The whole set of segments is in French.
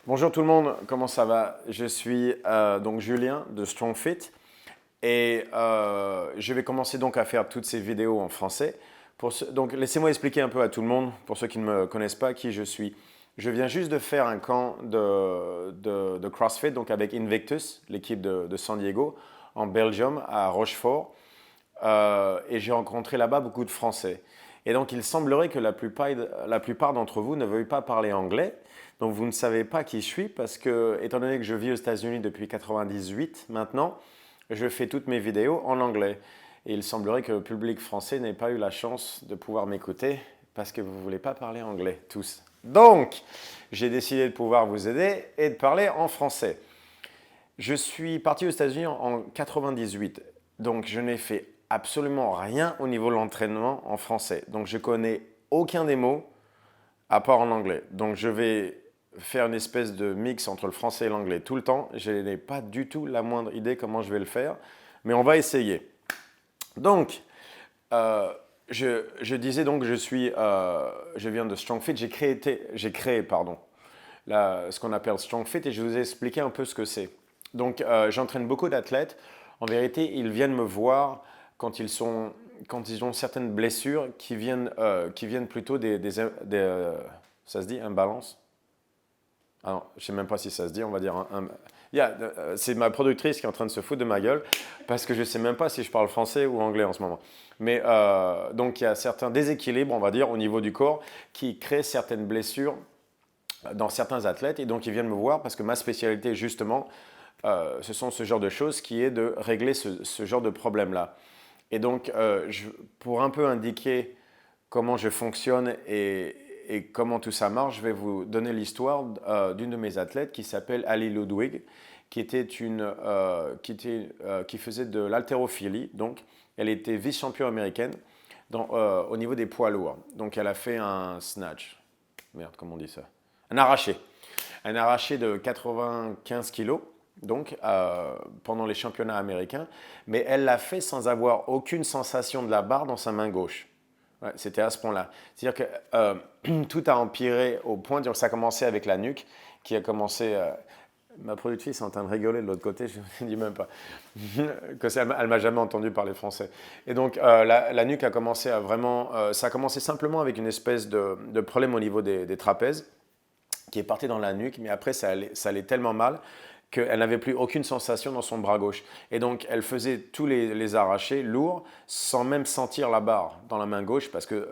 Bonjour tout le monde, comment ça va? Je suis donc Julien de StrongFit et je vais commencer donc à faire toutes ces vidéos en français. Donc laissez-moi expliquer un peu à tout le monde, pour ceux qui ne me connaissent pas, qui je suis. Je viens juste de faire un camp de CrossFit donc avec Invictus, l'équipe de San Diego, en Belgium, à Rochefort. Et j'ai rencontré là-bas beaucoup de Français. Et donc, il semblerait que la plupart d'entre vous ne veuillent pas parler anglais. Donc, vous ne savez pas qui je suis parce que, étant donné que je vis aux États-Unis depuis 98 maintenant, je fais toutes mes vidéos en anglais. Et il semblerait que le public français n'ait pas eu la chance de pouvoir m'écouter parce que vous ne voulez pas parler anglais, tous. Donc, j'ai décidé de pouvoir vous aider et de parler en français. Je suis parti aux États-Unis en 98, donc je n'ai fait absolument rien au niveau de l'entraînement en français. Donc je connais aucun des mots à part en anglais. Donc je vais faire une espèce de mix entre le français et l'anglais tout le temps. Je n'ai pas du tout la moindre idée comment je vais le faire, mais on va essayer. Donc, je disais donc que je viens de StrongFit. J'ai créé ce qu'on appelle StrongFit et je vais vous expliquer un peu ce que c'est. Donc, j'entraîne beaucoup d'athlètes. En vérité, ils viennent me voir quand ils ont certaines blessures qui viennent plutôt ça se dit, imbalance? Ah non, je ne sais même pas si ça se dit, on va dire c'est ma productrice qui est en train de se foutre de ma gueule parce que je ne sais même pas si je parle français ou anglais en ce moment. Mais donc, il y a certains déséquilibres, on va dire, au niveau du corps qui créent certaines blessures dans certains athlètes. Et donc, ils viennent me voir parce que ma spécialité, justement, ce sont ce genre de choses qui est de régler ce genre de problème-là. Et donc, pour un peu indiquer comment je fonctionne et comment tout ça marche, je vais vous donner l'histoire d'une de mes athlètes qui s'appelle Ali Ludwig, qui faisait de l'haltérophilie. Donc, elle était vice-championne américaine au niveau des poids lourds. Donc, elle a fait un snatch. Merde, comment on dit ça? Un arraché. Un arraché de 95 kilos, donc pendant les championnats américains, mais elle l'a fait sans avoir aucune sensation de la barre dans sa main gauche. Ouais, c'était à ce point-là. C'est-à-dire que tout a empiré au point, donc ça a commencé avec la nuque, qui a commencé. Ma productrice est en train de rigoler de l'autre côté, je ne dis même pas. Elle m'a jamais entendu parler français. Et donc la nuque a commencé à vraiment. Ça a commencé simplement avec une espèce de problème au niveau des trapèzes qui est parti dans la nuque, mais après ça allait tellement mal qu'elle n'avait plus aucune sensation dans son bras gauche. Et donc elle faisait tous les arrachés lourds sans même sentir la barre dans la main gauche parce que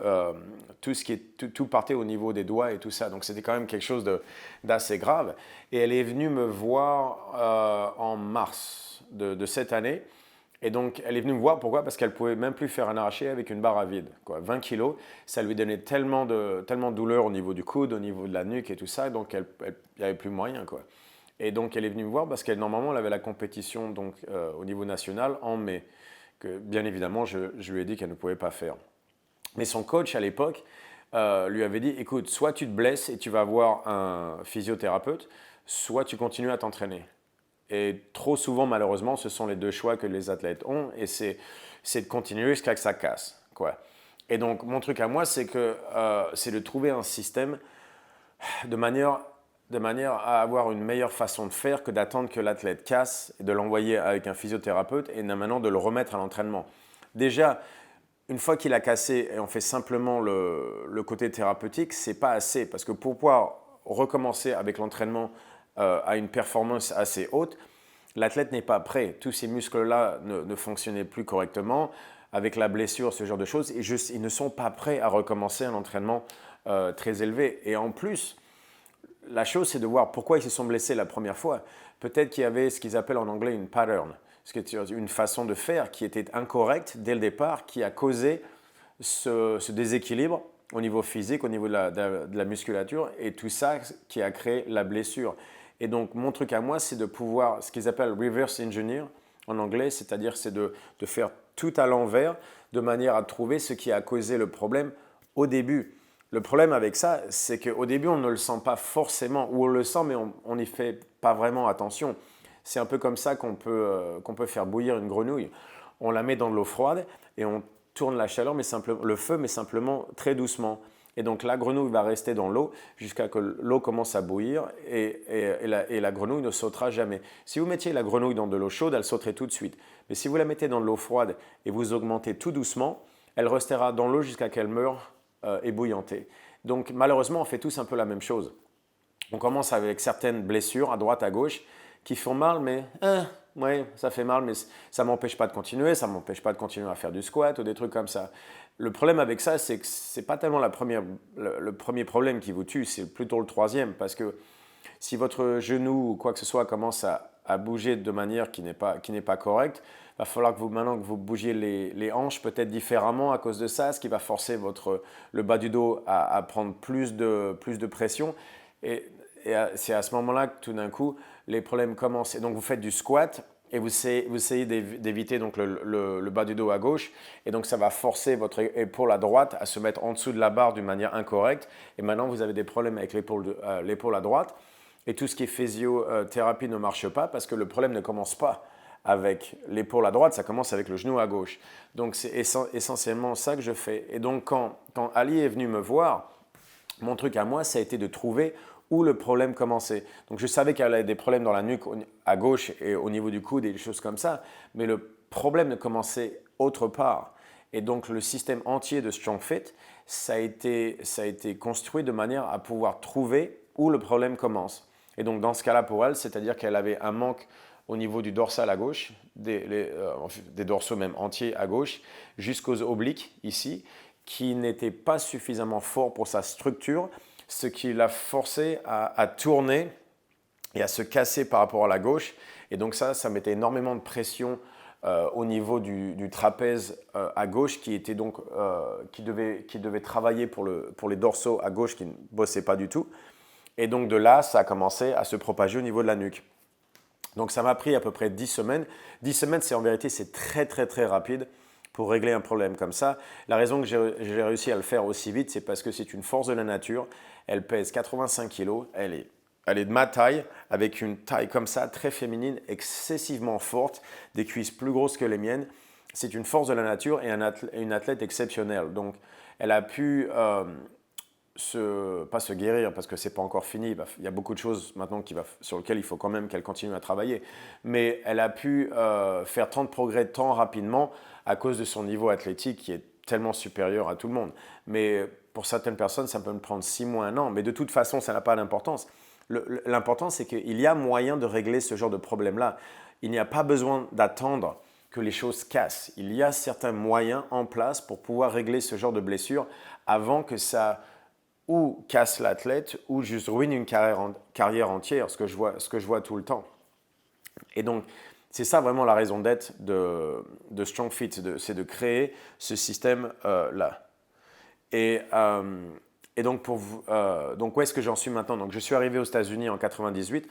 tout partait au niveau des doigts et tout ça. Donc c'était quand même quelque chose d'assez grave. Et elle est venue me voir en mars de cette année. Et donc, elle est venue me voir, pourquoi? Parce qu'elle ne pouvait même plus faire un arraché avec une barre à vide. 20 kilos, ça lui donnait tellement de douleur au niveau du coude, au niveau de la nuque et tout ça, donc il n'y avait plus moyen, quoi. Et donc, elle est venue me voir parce qu'elle, normalement, elle avait la compétition donc, au niveau national en mai, que bien évidemment, je lui ai dit qu'elle ne pouvait pas faire. Mais son coach, à l'époque, lui avait dit, écoute, soit tu te blesses et tu vas voir un physiothérapeute, soit tu continues à t'entraîner. Et trop souvent, malheureusement, ce sont les deux choix que les athlètes ont, et c'est de continuer jusqu'à ce que ça casse, quoi. Et donc, mon truc à moi, c'est de trouver un système de manière à avoir une meilleure façon de faire que d'attendre que l'athlète casse et de l'envoyer avec un physiothérapeute et maintenant de le remettre à l'entraînement. Déjà, une fois qu'il a cassé et on fait simplement le côté thérapeutique, c'est pas assez parce que pour pouvoir recommencer avec l'entraînement à une performance assez haute, l'athlète n'est pas prêt. Tous ces muscles-là ne fonctionnaient plus correctement avec la blessure, ce genre de choses, et ils ne sont pas prêts à recommencer un entraînement très élevé. Et en plus, la chose, c'est de voir pourquoi ils se sont blessés la première fois. Peut-être qu'il y avait ce qu'ils appellent en anglais une pattern, une façon de faire qui était incorrecte dès le départ, qui a causé ce déséquilibre au niveau physique, au niveau de la musculature, et tout ça qui a créé la blessure. Et donc, mon truc à moi, c'est de pouvoir, ce qu'ils appellent reverse engineer en anglais, c'est-à-dire c'est de faire tout à l'envers, de manière à trouver ce qui a causé le problème au début. Le problème avec ça, c'est qu'au début, on ne le sent pas forcément, ou on le sent, mais on n'y fait pas vraiment attention. C'est un peu comme ça qu'on peut faire bouillir une grenouille. On la met dans de l'eau froide et on tourne la chaleur, le feu, mais simplement très doucement. Et donc la grenouille va rester dans l'eau jusqu'à ce que l'eau commence à bouillir et la grenouille ne sautera jamais. Si vous mettiez la grenouille dans de l'eau chaude, elle sauterait tout de suite. Mais si vous la mettez dans de l'eau froide et vous augmentez tout doucement, elle restera dans l'eau jusqu'à qu'elle meure ébouillantée. Donc malheureusement, on fait tous un peu la même chose. On commence avec certaines blessures à droite, à gauche, qui font mal, mais ouais, ça fait mal, mais ça ne m'empêche pas de continuer, ça ne m'empêche pas de continuer à faire du squat ou des trucs comme ça. Le problème avec ça, c'est que ce n'est pas tellement le premier problème qui vous tue, c'est plutôt le troisième, parce que si votre genou ou quoi que ce soit commence à bouger de manière qui n'est pas correcte, il va falloir que maintenant que vous bougiez les hanches peut-être différemment à cause de ça, ce qui va forcer le bas du dos à prendre plus de pression. Et c'est à ce moment-là que tout d'un coup, les problèmes commencent. Et donc, vous faites du squat et vous essayez d'éviter donc le bas du dos à gauche. Et donc, ça va forcer votre épaule à droite à se mettre en dessous de la barre d'une manière incorrecte. Et maintenant, vous avez des problèmes avec l'épaule à droite. Et tout ce qui est physiothérapie ne marche pas parce que le problème ne commence pas avec l'épaule à droite, ça commence avec le genou à gauche. Donc, c'est essentiellement ça que je fais. Et donc, quand Ali est venu me voir, mon truc à moi, ça a été de trouver où le problème commençait. Donc, je savais qu'elle avait des problèmes dans la nuque à gauche et au niveau du coude et des choses comme ça, mais le problème ne commençait autre part. Et donc, le système entier de StrongFit, ça a été construit de manière à pouvoir trouver où le problème commence. Et donc, dans ce cas-là, pour elle, c'est-à-dire qu'elle avait un manque au niveau du dorsal à gauche, des dorsaux même entiers à gauche, jusqu'aux obliques ici, qui n'était pas suffisamment fort pour sa structure, ce qui l'a forcé à tourner et à se casser par rapport à la gauche. Et donc ça mettait énormément de pression au niveau du trapèze à gauche qui devait travailler pour les dorsaux à gauche qui ne bossaient pas du tout. Et donc de là, ça a commencé à se propager au niveau de la nuque. Donc ça m'a pris à peu près 10 semaines. 10 semaines, c'est en vérité, c'est très très très rapide pour régler un problème comme ça. La raison que j'ai réussi à le faire aussi vite, c'est parce que c'est une force de la nature. Elle pèse 85 kg, elle est de ma taille, avec une taille comme ça, très féminine, excessivement forte, des cuisses plus grosses que les miennes. C'est une force de la nature et une athlète exceptionnelle. Donc elle a pu pas se guérir parce que c'est pas encore fini. Il y a beaucoup de choses maintenant sur lesquelles il faut quand même qu'elle continue à travailler. Mais elle a pu faire tant de progrès tant rapidement à cause de son niveau athlétique qui est tellement supérieur à tout le monde. Mais pour certaines personnes, ça peut me prendre 6 mois, 1 an. Mais de toute façon, ça n'a pas d'importance. L'important, c'est qu'il y a moyen de régler ce genre de problème-là. Il n'y a pas besoin d'attendre que les choses cassent. Il y a certains moyens en place pour pouvoir régler ce genre de blessure avant que ça ou casse l'athlète ou juste ruine une carrière entière, ce que je vois tout le temps. Et donc, c'est ça vraiment la raison d'être de StrongFit, c'est de créer ce système-là. Et donc, donc, où est-ce que j'en suis maintenant? Donc, je suis arrivé aux États-Unis en 98.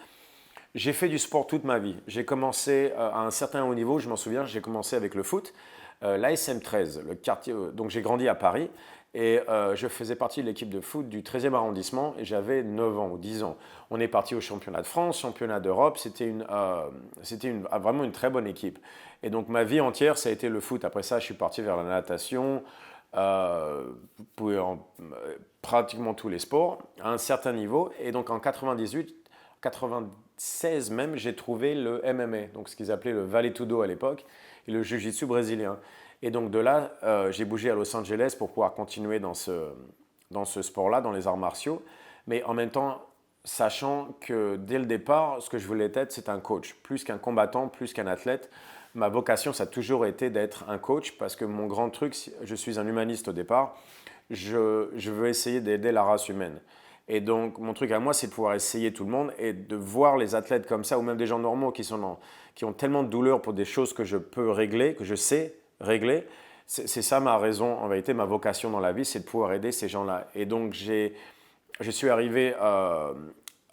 J'ai fait du sport toute ma vie. J'ai commencé à un certain haut niveau, je m'en souviens, j'ai commencé avec le foot, l'ASM 13, le quartier. Donc, j'ai grandi à Paris. Et je faisais partie de l'équipe de foot du 13e arrondissement et j'avais 9 ans ou 10 ans. On est parti au championnat de France, championnat d'Europe. C'était vraiment une très bonne équipe. Et donc ma vie entière, ça a été le foot. Après ça, je suis parti vers la natation, pratiquement tous les sports, à un certain niveau. Et donc en 98, 96 même, j'ai trouvé le MMA, donc ce qu'ils appelaient le Vale Tudo à l'époque, et le Jiu-Jitsu brésilien. Et donc de là, j'ai bougé à Los Angeles pour pouvoir continuer dans ce sport-là, dans les arts martiaux. Mais en même temps, sachant que dès le départ, ce que je voulais être, c'est un coach. Plus qu'un combattant, plus qu'un athlète. Ma vocation, ça a toujours été d'être un coach parce que mon grand truc, je suis un humaniste au départ, je veux essayer d'aider la race humaine. Et donc, mon truc à moi, c'est de pouvoir essayer tout le monde et de voir les athlètes comme ça, ou même des gens normaux qui ont tellement de douleur pour des choses que je peux régler, que je sais régler. C'est ça ma raison, en vérité, ma vocation dans la vie, c'est de pouvoir aider ces gens-là. Et donc, je suis arrivé à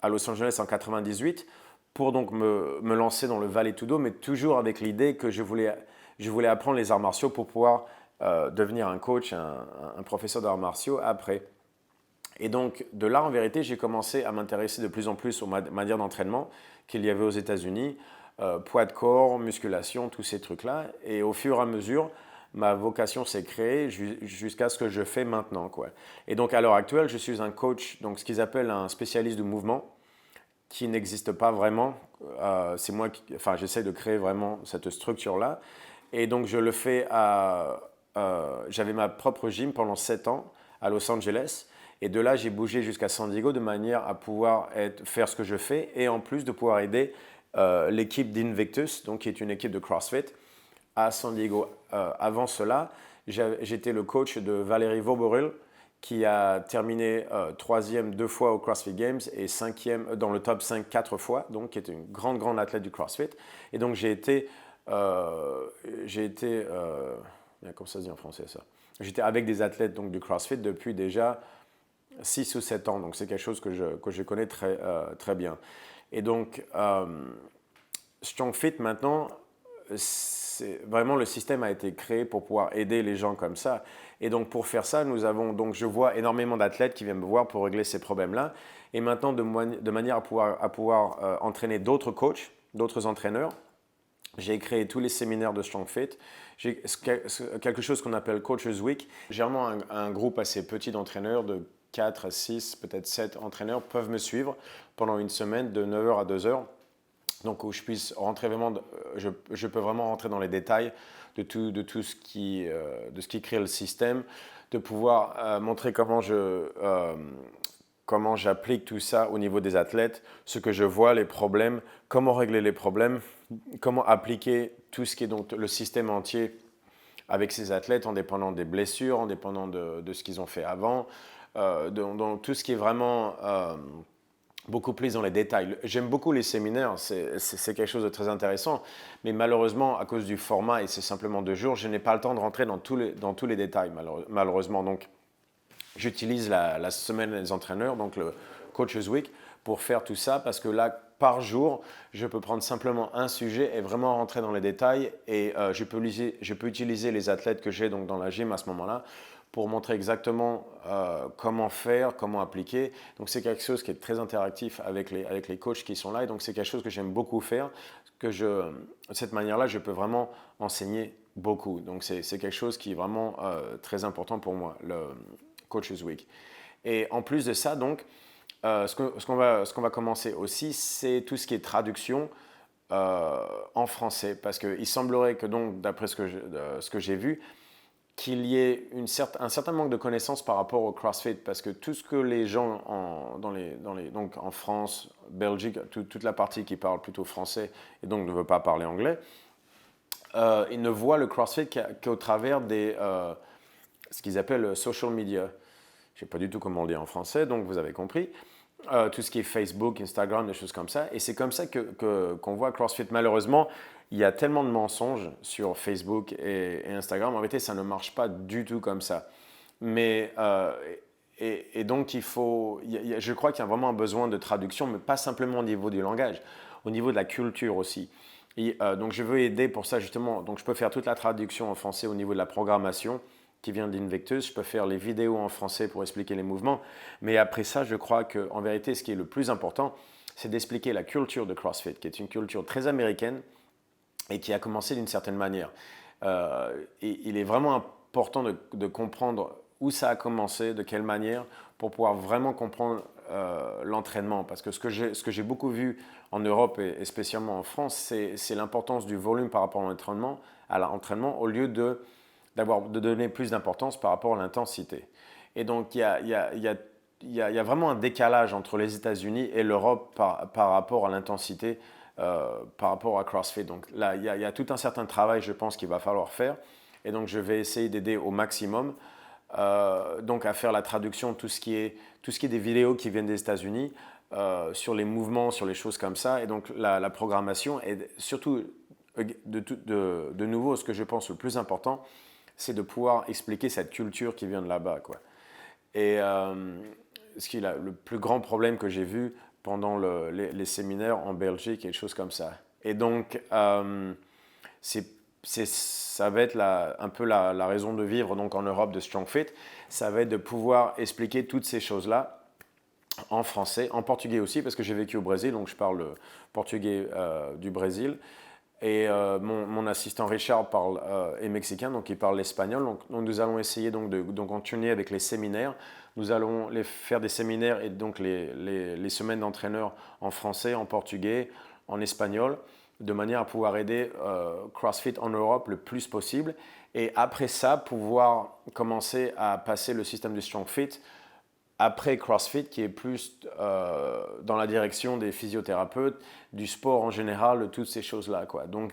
Los Angeles en 98 pour donc me lancer dans le Vale Tudo, mais toujours avec l'idée que je voulais apprendre les arts martiaux pour pouvoir devenir un coach, un professeur d'arts martiaux après. Et donc, de là, en vérité, j'ai commencé à m'intéresser de plus en plus aux manières d'entraînement qu'il y avait aux États-Unis, poids de corps, musculation, tous ces trucs-là. Et au fur et à mesure, ma vocation s'est créée jusqu'à ce que je fais maintenant, quoi. Et donc, à l'heure actuelle, je suis un coach, donc ce qu'ils appellent un spécialiste du mouvement, qui n'existe pas vraiment. C'est moi enfin, j'essaie de créer vraiment cette structure-là. Et donc, je le fais j'avais ma propre gym pendant 7 ans à Los Angeles. Et de là, j'ai bougé jusqu'à San Diego de manière à pouvoir faire ce que je fais et en plus de pouvoir aider l'équipe d'Invictus, donc qui est une équipe de CrossFit, à San Diego. Avant cela, j'étais le coach de Valérie Voboril, qui a terminé troisième 2 fois au CrossFit Games et cinquième dans le top 5 4 fois, donc qui était une grande athlète du CrossFit. Et donc j'ai été comment ça se dit en français ça? J'étais avec des athlètes donc, du CrossFit depuis déjà 6 ou 7 ans, donc c'est quelque chose que je connais très bien. Et donc, StrongFit maintenant, vraiment le système a été créé pour pouvoir aider les gens comme ça. Et donc pour faire ça, je vois énormément d'athlètes qui viennent me voir pour régler ces problèmes-là. Et maintenant, de manière à pouvoir entraîner d'autres coachs, d'autres entraîneurs, j'ai créé tous les séminaires de StrongFit. J'ai quelque chose qu'on appelle Coaches Week. Généralement, un groupe assez petit d'entraîneurs, de 4 à 6, peut-être 7 entraîneurs, peuvent me suivre pendant une semaine de 9h à 2h. Donc, où je puisse rentrer vraiment, je peux vraiment rentrer dans les détails de tout ce qui crée le système, de pouvoir montrer comment j'applique tout ça au niveau des athlètes, ce que je vois, les problèmes, comment régler les problèmes, comment appliquer tout ce qui est donc le système entier avec ces athlètes en dépendant des blessures, en dépendant de ce qu'ils ont fait avant, donc tout ce qui est vraiment beaucoup plus dans les détails. J'aime beaucoup les séminaires, c'est quelque chose de très intéressant, mais malheureusement, à cause du format, et c'est simplement 2 jours, je n'ai pas le temps de rentrer dans tous les détails, malheureusement. Donc, j'utilise la semaine des entraîneurs, donc le Coaches Week, pour faire tout ça, parce que là, par jour, je peux prendre simplement un sujet et vraiment rentrer dans les détails, et je peux utiliser les athlètes que j'ai donc dans la gym à ce moment-là, pour montrer exactement comment faire, comment appliquer. Donc c'est quelque chose qui est très interactif avec les coachs qui sont là, et donc c'est quelque chose que j'aime beaucoup faire, de cette manière-là, je peux vraiment enseigner beaucoup. Donc c'est quelque chose qui est vraiment très important pour moi, le Coaches Week. Et en plus de ça, donc, ce qu'on va commencer aussi, c'est tout ce qui est traduction en français, parce qu'il semblerait que donc, d'après ce que j'ai vu, qu'il y ait un certain manque de connaissances par rapport au CrossFit, parce que tout ce que les gens donc en France, Belgique, toute la partie qui parle plutôt français et donc ne veut pas parler anglais, ils ne voient le CrossFit qu'au travers ce qu'ils appellent social media. Je ne sais pas du tout comment on le dit en français, donc vous avez compris. Tout ce qui est Facebook, Instagram, des choses comme ça. Et c'est comme ça qu'on voit CrossFit. Malheureusement, il y a tellement de mensonges sur Facebook et Instagram. En réalité, ça ne marche pas du tout comme ça. Mais, et donc, je crois qu'il y a vraiment un besoin de traduction, mais pas simplement au niveau du langage, au niveau de la culture aussi. Et, donc, je veux aider pour ça, justement. Donc, je peux faire toute la traduction en français au niveau de la programmation qui vient d'Invictus. Je peux faire les vidéos en français pour expliquer les mouvements. Mais après ça, je crois qu'en vérité, ce qui est le plus important, c'est d'expliquer la culture de CrossFit, qui est une culture très américaine et qui a commencé d'une certaine manière. Et il est vraiment important de comprendre où ça a commencé, de quelle manière, pour pouvoir vraiment comprendre l'entraînement. Parce que ce que j'ai beaucoup vu en Europe et spécialement en France, c'est l'importance du volume par rapport à l'entraînement au lieu de donner plus d'importance par rapport à l'intensité. Et donc, il y a vraiment un décalage entre les États-Unis et l'Europe par rapport à l'intensité, par rapport à CrossFit. Donc là, il y a tout un certain travail, je pense, qu'il va falloir faire. Et donc, je vais essayer d'aider au maximum donc à faire la traduction, tout ce qui est des vidéos qui viennent des États-Unis, sur les mouvements, sur les choses comme ça. Et donc, la programmation, et surtout, de nouveau, ce que je pense le plus important, c'est de pouvoir expliquer cette culture qui vient de là-bas, quoi. Et ce qui est le plus grand problème que j'ai vu pendant les séminaires en Belgique et des choses comme ça. Et donc, ça va être un peu la raison de vivre donc, en Europe de StrongFit. Ça va être de pouvoir expliquer toutes ces choses-là en français, en portugais aussi, parce que j'ai vécu au Brésil, donc je parle le portugais du Brésil. Et mon assistant Richard est mexicain, donc il parle l'espagnol. Donc, nous allons essayer donc de continuer avec les séminaires. Nous allons faire des séminaires et donc les semaines d'entraîneurs en français, en portugais, en espagnol, de manière à pouvoir aider CrossFit en Europe le plus possible. Et après ça, pouvoir commencer à passer le système du Strong Fit après CrossFit, qui est plus dans la direction des physiothérapeutes, du sport en général, de toutes ces choses-là, quoi. Donc,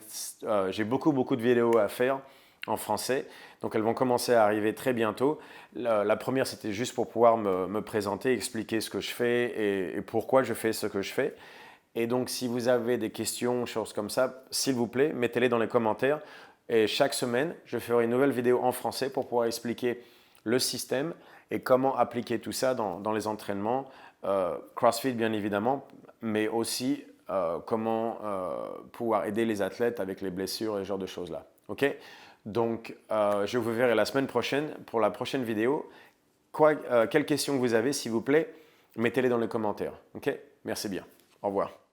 j'ai beaucoup de vidéos à faire en français. Donc, elles vont commencer à arriver très bientôt. La première, c'était juste pour pouvoir me présenter, expliquer ce que je fais et pourquoi je fais ce que je fais. Et donc, si vous avez des questions, choses comme ça, s'il vous plaît, mettez-les dans les commentaires. Et chaque semaine, je ferai une nouvelle vidéo en français pour pouvoir expliquer le système et comment appliquer tout ça dans les entraînements. CrossFit, bien évidemment, mais aussi comment pouvoir aider les athlètes avec les blessures et ce genre de choses-là. OK? Donc, je vous verrai la semaine prochaine pour la prochaine vidéo. Quelles questions vous avez, s'il vous plaît, mettez-les dans les commentaires. OK? Merci bien. Au revoir.